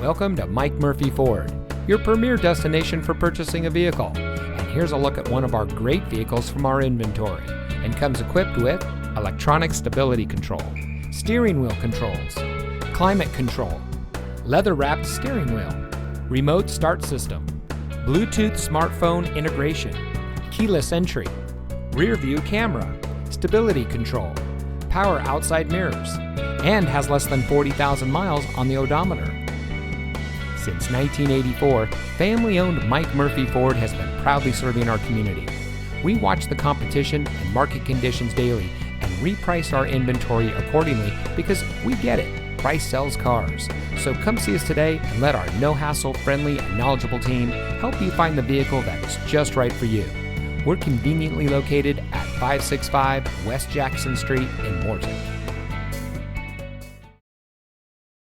Welcome to Mike Murphy Ford, your premier destination for purchasing a vehicle. And here's a look at one of our great vehicles from our inventory, and comes equipped with electronic stability control, steering wheel controls, climate control, leather-wrapped steering wheel, remote start system, Bluetooth smartphone integration, keyless entry, rear view camera, stability control, power outside mirrors, and has less than 40,000 miles on the odometer. Since 1984, family-owned Mike Murphy Ford has been proudly serving our community. We watch the competition and market conditions daily and reprice our inventory accordingly because we get it. Price sells cars. So come see us today and let our no-hassle, friendly, and knowledgeable team help you find the vehicle that is just right for you. We're conveniently located at 565 West Jackson Street in Morton.